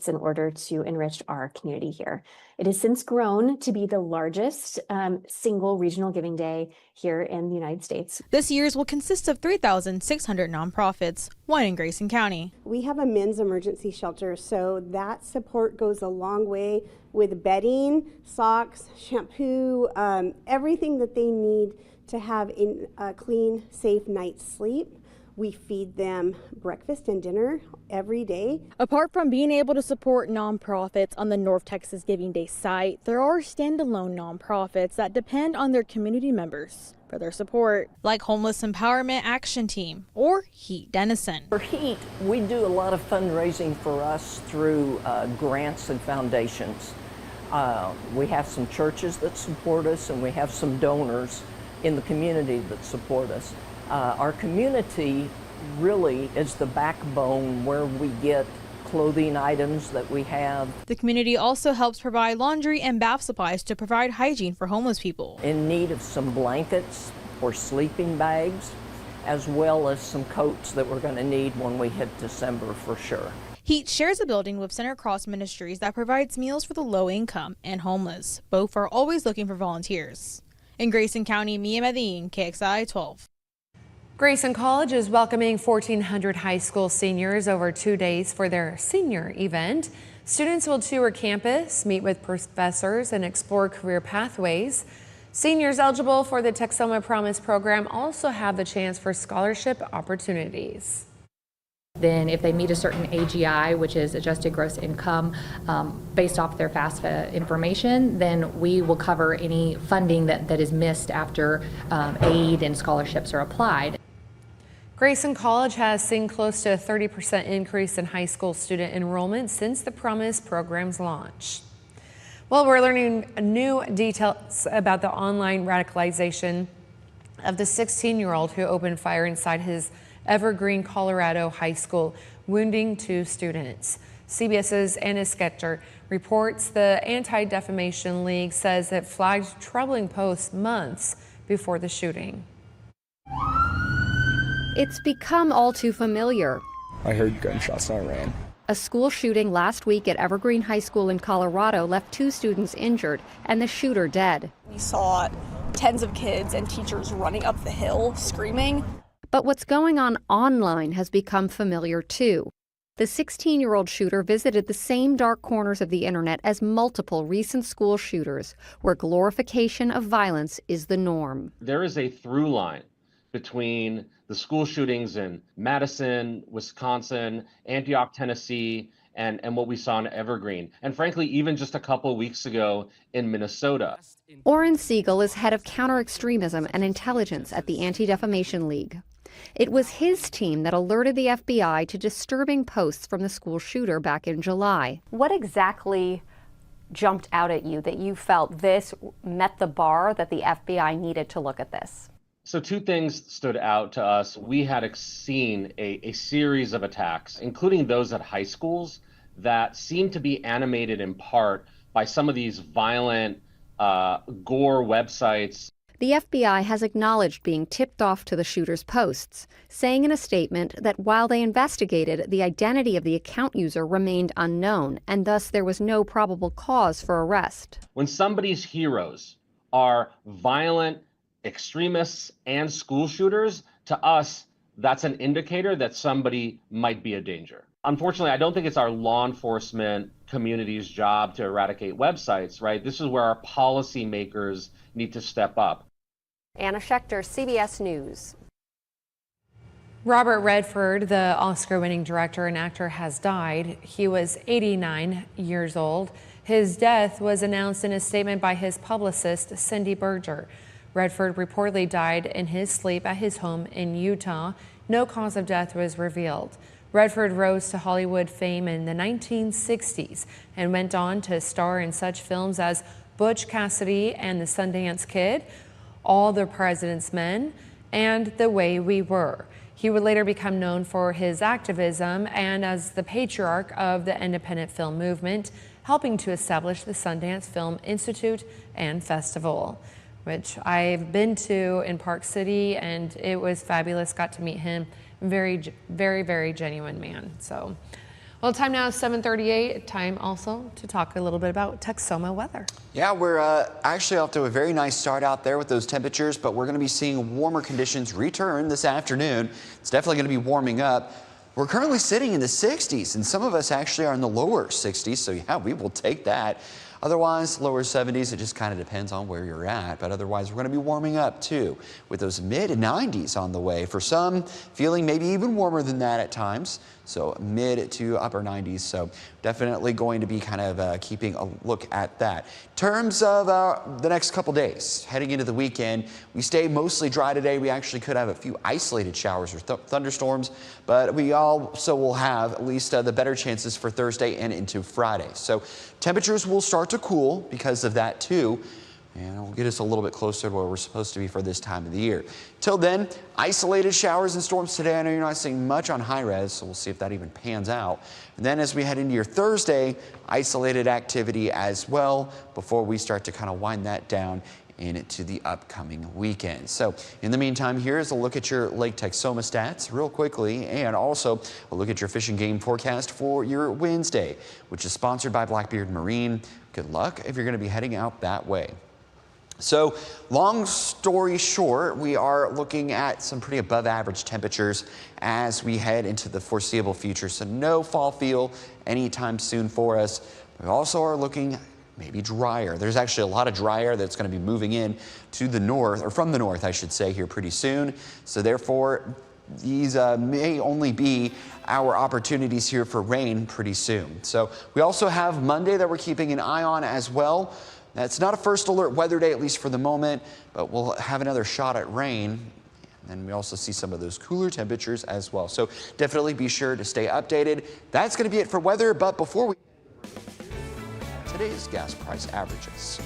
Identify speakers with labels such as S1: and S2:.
S1: in order to enrich our community here. It has since grown to be the largest single regional giving day here in the United States.
S2: This year's will consist of 3,600 nonprofits, one in Grayson County.
S3: We have a men's emergency shelter, so that support goes a long way with bedding, socks, shampoo, everything that they need to have a clean, safe night's sleep. We feed them breakfast and dinner every day.
S2: Apart from being able to support nonprofits on the North Texas Giving Day site, there are standalone nonprofits that depend on their community members for their support, like Homeless Empowerment Action Team or Heat Denison.
S4: For Heat, we do a lot of fundraising for us through grants and foundations. We have some churches that support us, and we have some donors in the community that support us. Our community really is the backbone where we get clothing items that we have.
S2: The community also helps provide laundry and bath supplies to provide hygiene for homeless people.
S4: In need of some blankets or sleeping bags, as well as some coats that we're going to need when we hit December for sure.
S2: Heat shares a building with Center Cross Ministries that provides meals for the low income and homeless. Both are always looking for volunteers. In Grayson County, Mia Medin, KXII 12.
S5: Grayson College is welcoming 1,400 high school seniors over 2 days for their senior event. Students will tour campus, meet with professors, and explore career pathways. Seniors eligible for the Texoma Promise program also have the chance for scholarship opportunities.
S6: Then if they meet a certain AGI, which is adjusted gross income, based off their FAFSA information, then we will cover any funding that is missed after aid and scholarships are applied.
S5: Grayson College has seen close to a 30% increase in high school student enrollment since the Promise program's launch. Well, we're learning new details about the online radicalization of the 16-year-old who opened fire inside his Evergreen, Colorado high school, wounding 2 students. CBS's Anna Schechter reports the Anti-Defamation League says it flagged troubling posts months before the shooting.
S7: It's become all too familiar.
S8: I heard gunshots and I ran.
S7: A school shooting last week at Evergreen High School in Colorado left 2 students injured and the shooter dead.
S9: We saw tens of kids and teachers running up the hill screaming.
S7: But what's going on online has become familiar too. The 16-year-old shooter visited the same dark corners of the internet as multiple recent school shooters, where glorification of violence is the norm.
S10: There is a through line between the school shootings in Madison, Wisconsin, Antioch, Tennessee, and what we saw in Evergreen, and frankly, even just a couple of weeks ago in Minnesota.
S7: Oren Siegel is head of counter-extremism and intelligence at the Anti-Defamation League. It was his team that alerted the FBI to disturbing posts from the school shooter back in July.
S11: What exactly jumped out at you that you felt this met the bar that the FBI needed to look at this?
S10: So 2 things stood out to us. We had seen a series of attacks, including those at high schools, that seemed to be animated in part by some of these violent gore websites.
S7: The FBI has acknowledged being tipped off to the shooter's posts, saying in a statement that while they investigated, the identity of the account user remained unknown, and thus there was no probable cause for arrest.
S10: When somebody's heroes are violent extremists and school shooters, to us, that's an indicator that somebody might be a danger. Unfortunately, I don't think it's our law enforcement community's job to eradicate websites, right? This is where our policymakers need to step up.
S11: Anna Schechter, CBS News.
S5: Robert Redford, the Oscar-winning director and actor, has died. He was 89 years old. His death was announced in a statement by his publicist, Cindy Berger. Redford reportedly died in his sleep at his home in Utah. No cause of death was revealed. Redford rose to Hollywood fame in the 1960s and went on to star in such films as Butch Cassidy and the Sundance Kid, All the President's Men, and The Way We Were. He would later become known for his activism and as the patriarch of the independent film movement, helping to establish the Sundance Film Institute and Festival, which I've been to in Park City, and it was fabulous. Got to meet him. Very, very, very genuine man. So Well, time now is 7:38. Time also to talk a little bit about Texoma weather.
S12: Yeah, we're actually off to a very nice start out there with those temperatures, but we're going to be seeing warmer conditions return this afternoon. It's definitely going to be warming up. We're currently sitting in the 60s, and some of us actually are in the lower 60s, so yeah, we will take that. Otherwise, lower 70s, it just kind of depends on where you're at. But otherwise, we're going to be warming up too, with those mid 90s on the way. For some, feeling maybe even warmer than that at times. So mid to upper 90s. So definitely going to be kind of keeping a look at that. In terms of the next couple days, heading into the weekend, we stay mostly dry today. We actually could have a few isolated showers or thunderstorms, but we also will have at least the better chances for Thursday and into Friday. So temperatures will start to cool because of that too. And it'll get us a little bit closer to where we're supposed to be for this time of the year. Till then, isolated showers and storms today. I know you're not seeing much on high res, so we'll see if that even pans out. And then as we head into your Thursday, isolated activity as well before we start to kind of wind that down into the upcoming weekend. So in the meantime, here's a look at your Lake Texoma stats real quickly, and also a look at your fish and game forecast for your Wednesday, which is sponsored by Blackbeard Marine. Good luck if you're going to be heading out that way. So long story short, we are looking at some pretty above average temperatures as we head into the foreseeable future. So no fall feel anytime soon for us. We also are looking maybe drier. There's actually a lot of dry air that's going to be moving in to the north, or from the north, I should say, here pretty soon. So therefore, these may only be our opportunities here for rain pretty soon. So we also have Monday that we're keeping an eye on as well. That's not a first alert weather day, at least for the moment, but we'll have another shot at rain. And we also see some of those cooler temperatures as well. So definitely be sure to stay updated. That's going to be it for weather. But before we today's gas price averages.